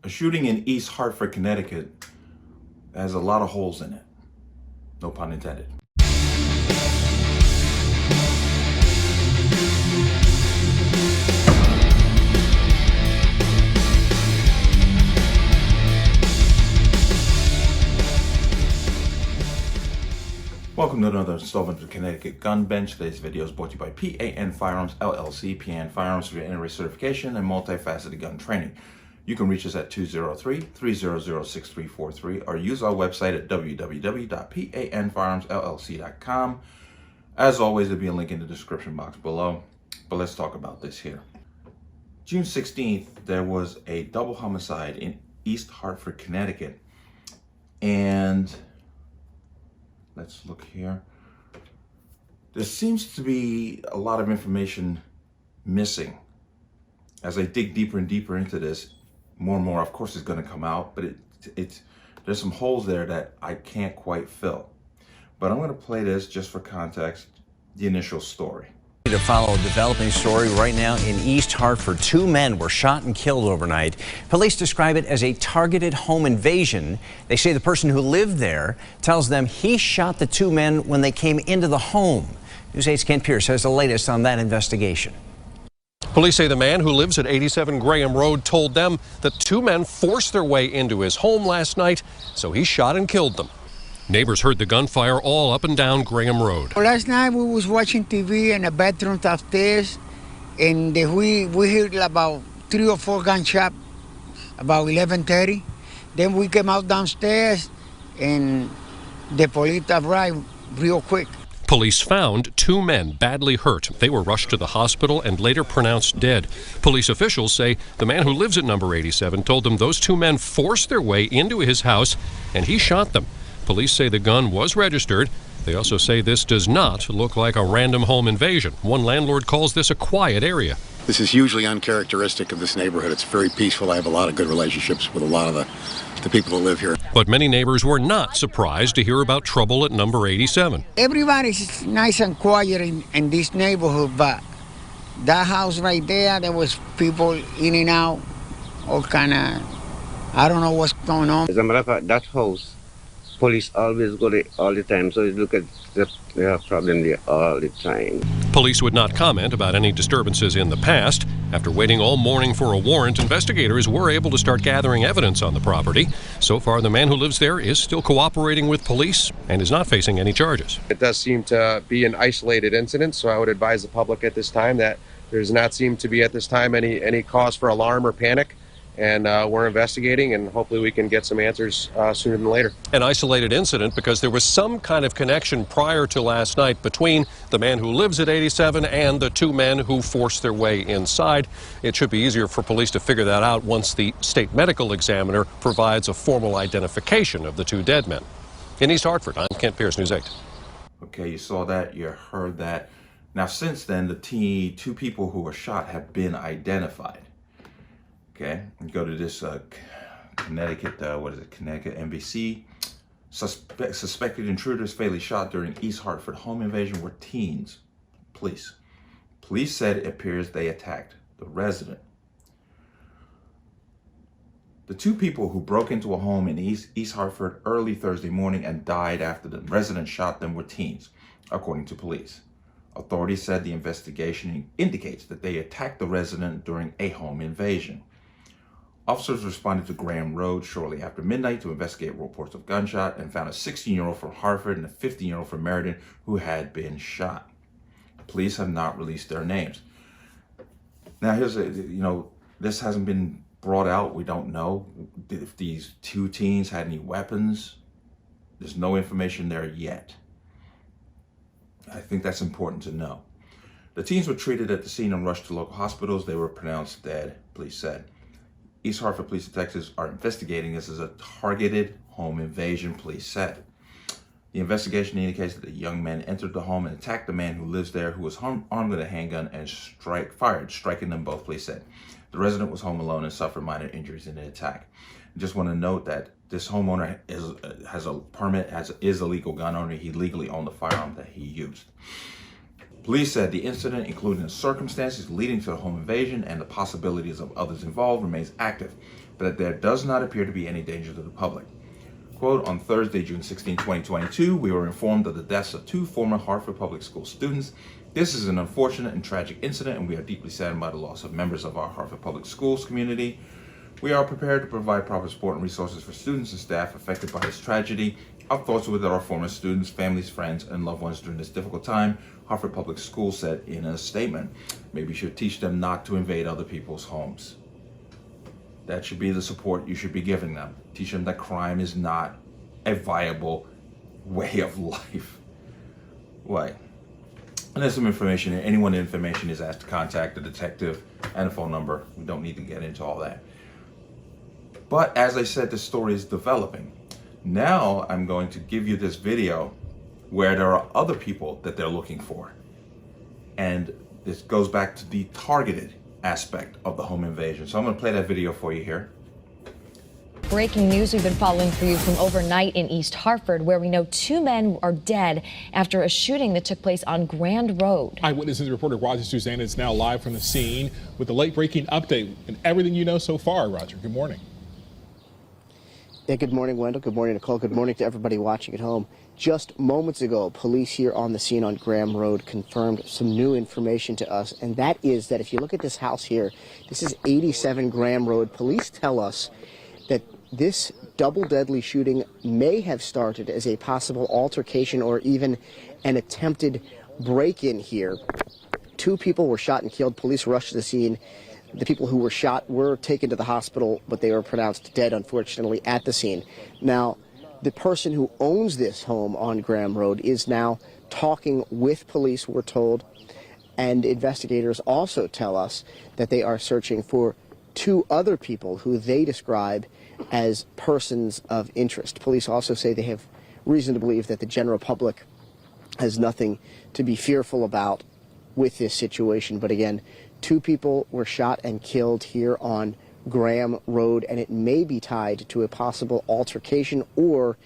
A shooting in East Hartford, Connecticut has a lot of holes in it. No pun intended. Welcome to another installment of the Connecticut Gun Bench. Today's video is brought to you by P.A.N. Firearms, LLC. P.A.N. Firearms for your NRA certification and multifaceted gun training. You can reach us at 203-300-6343 or use our website at www.panfirearmsllc.com. As always, there'll be a link in the description box below. But let's talk about this here. June 16th, there was a double homicide in East Hartford, Connecticut. And let's look here. There seems to be a lot of information missing. As I dig deeper and deeper into this, more and more, of course, is going to come out, but there's some holes there that I can't quite fill. But I'm going to play this just for context, the initial story. To follow a developing story right now in East Hartford. 2 men were shot and killed overnight. Police describe it as a targeted home invasion. They say the person who lived there tells them he shot the 2 men when they came into the home. News 8's Kent Pierce has the latest on that investigation. Police say the man who lives at 87 Graham Road told them that 2 men forced their way into his home last night, so he shot and killed them. Neighbors heard the gunfire all up and down Graham Road. Last night we was watching TV in the bedroom upstairs, and we heard about 3 or 4 gunshots about 11:30. Then we came out downstairs, and the police arrived real quick. Police found 2 men badly hurt. They were rushed to the hospital and later pronounced dead. Police officials say the man who lives at number 87 told them those 2 men forced their way into his house and he shot them. Police say the gun was registered. They also say this does not look like a random home invasion. One landlord calls this a quiet area. This is hugely uncharacteristic of this neighborhood. It's very peaceful. I have a lot of good relationships with a lot of the people that live here. But many neighbors were not surprised to hear about trouble at number 87. Everybody's nice and quiet in this neighborhood, but that house right there was people in and out, all kind of, I don't know what's going on. As a matter of fact, that house, police always go there all the time, so you look at the problem there all the time. Police would not comment about any disturbances in the past. After waiting all morning for a warrant, investigators were able to start gathering evidence on the property. So far, the man who lives there is still cooperating with police and is not facing any charges. It does seem to be an isolated incident, so I would advise the public at this time that there does not seem to be at this time any cause for alarm or panic. And we're investigating, and hopefully we can get some answers sooner than later. An isolated incident because there was some kind of connection prior to last night between the man who lives at 87 and the 2 men who forced their way inside. It should be easier for police to figure that out once the state medical examiner provides a formal identification of the 2 dead men. In East Hartford, I'm Kent Pierce, News 8. Okay, you saw that, you heard that. Now, since then, the 2 people who were shot have been identified. Okay, and go to this Connecticut, Connecticut NBC. Suspected intruders fatally shot during East Hartford home invasion were teens. Police said it appears they attacked the resident. The 2 people who broke into a home in East Hartford early Thursday morning and died after the resident shot them were teens, according to police. Authorities said the investigation indicates that they attacked the resident during a home invasion. Officers responded to Graham Road shortly after midnight to investigate reports of gunshot and found a 16-year-old from Hartford and a 15-year-old from Meriden who had been shot. Police have not released their names. Now, here's this hasn't been brought out. We don't know if these 2 teens had any weapons. There's no information there yet. I think that's important to know. The teens were treated at the scene and rushed to local hospitals. They were pronounced dead, police said. East Hartford police detectives are investigating this as a targeted home invasion, police said. The investigation indicates that the young men entered the home and attacked the man who lives there, who was armed with a handgun and fired, striking them both, police said. The resident was home alone and suffered minor injuries in the attack. I just want to note that this homeowner has a permit, is a legal gun owner. He legally owned the firearm that he used. Police said the incident, including the circumstances leading to the home invasion and the possibilities of others involved, remains active, but that there does not appear to be any danger to the public. Quote, on Thursday, June 16, 2022, we were informed of the deaths of 2 former Hartford Public School students. This is an unfortunate and tragic incident, and we are deeply saddened by the loss of members of our Hartford Public Schools community. We are prepared to provide proper support and resources for students and staff affected by this tragedy. Our thoughts are with our former students, families, friends, and loved ones during this difficult time, Hartford Public Schools said in a statement. Maybe you should teach them not to invade other people's homes. That should be the support you should be giving them. Teach them that crime is not a viable way of life. Why? And there's some information here. Anyone with information is asked to contact the detective and a phone number. We don't need to get into all that. But as I said, the story is developing. Now I'm going to give you this video where there are other people that they're looking for. And this goes back to the targeted aspect of the home invasion. So I'm going to play that video for you here. Breaking news we've been following for you from overnight in East Hartford, where we know 2 men are dead after a shooting that took place on Grand Road. Eyewitnesses reporter Roger Susanna is now live from the scene with the late-breaking update and everything you know so far. Roger, good morning. Yeah, good morning, Wendell. Good morning, Nicole. Good morning to everybody watching at home. Just moments ago, police here on the scene on Graham Road confirmed some new information to us, and that is that if you look at this house here, this is 87 Graham Road. Police tell us that this double deadly shooting may have started as a possible altercation or even an attempted break-in here. 2 people were shot and killed. Police rushed to the scene. The people who were shot were taken to the hospital, but they were pronounced dead, unfortunately, at the scene. Now, the person who owns this home on Graham Road is now talking with police, we're told, and investigators also tell us that they are searching for 2 other people who they describe as persons of interest. Police also say they have reason to believe that the general public has nothing to be fearful about with this situation. But again, 2 people were shot and killed here on Graham Road, and it may be tied to a possible altercation or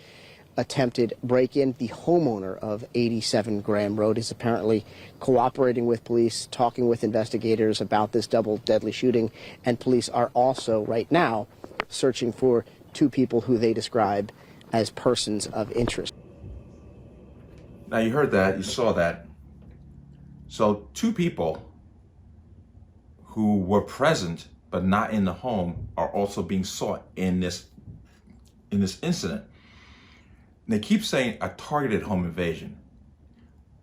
attempted break-in. The homeowner of 87 Graham Road is apparently cooperating with police, talking with investigators about this double deadly shooting, and police are also right now searching for 2 people who they describe as persons of interest. Now you heard that, you saw that. So 2 people who were present but not in the home are also being sought in this incident. And they keep saying a targeted home invasion.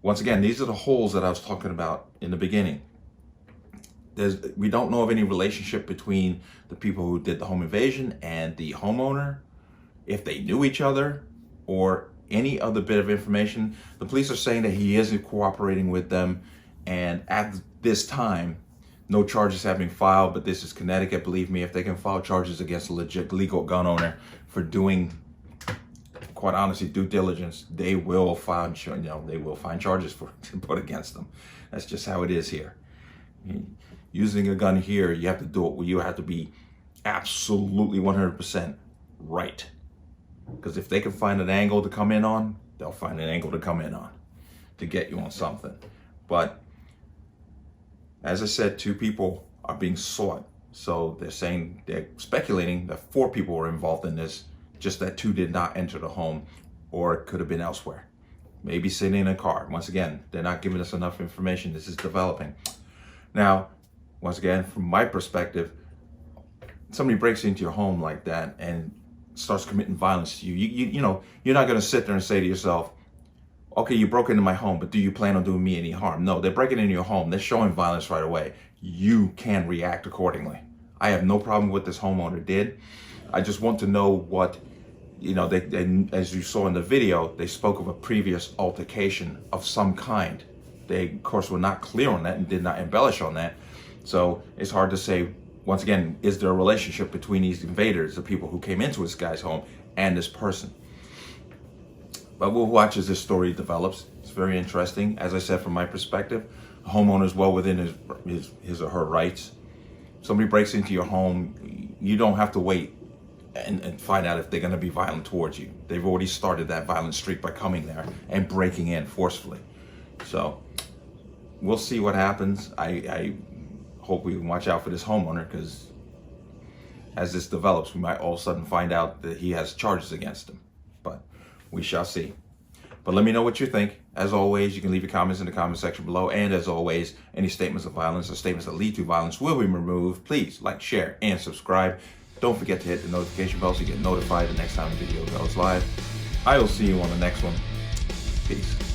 Once again, these are the holes that I was talking about in the beginning. We don't know of any relationship between the people who did the home invasion and the homeowner, if they knew each other, or any other bit of information. The police are saying that he isn't cooperating with them, and at this time, no charges have been filed, but this is Connecticut. Believe me, if they can file charges against a legit legal gun owner for doing, quite honestly, due diligence, they will find charges to put against them. That's just how it is here. Using a gun here, you have to do it. You have to be absolutely 100% right. Because if they can find an angle to come in on, they'll find an angle to come in on to get you on something. But as I said, 2 people are being sought. So they're speculating that 4 people were involved in this, just that 2 did not enter the home, or it could have been elsewhere. Maybe sitting in a car. Once again, they're not giving us enough information. This is developing. Now, once again, from my perspective, somebody breaks into your home like that and starts committing violence to you. You know, you're not going to sit there and say to yourself, okay, you broke into my home, but do you plan on doing me any harm? No, they're breaking into your home. They're showing violence right away. You can react accordingly. I have no problem with what this homeowner did. I just want to know what, you know, they, as you saw in the video, they spoke of a previous altercation of some kind. They, of course, were not clear on that and did not embellish on that. So it's hard to say, once again, is there a relationship between these invaders, the people who came into this guy's home, and this person? But we'll watch as this story develops. It's very interesting. As I said, from my perspective, the homeowner is well within his or her rights. Somebody breaks into your home, you don't have to wait and find out if they're going to be violent towards you. They've already started that violent streak by coming there and breaking in forcefully. So we'll see what happens. I hope we can watch out for this homeowner, because as this develops, we might all of a sudden find out that he has charges against him. But we shall see. But let me know what you think. As always, you can leave your comments in the comment section below. And as always, any statements of violence or statements that lead to violence will be removed. Please like, share, and subscribe. Don't forget to hit the notification bell so you get notified the next time the video goes live. I will see you on the next one. Peace.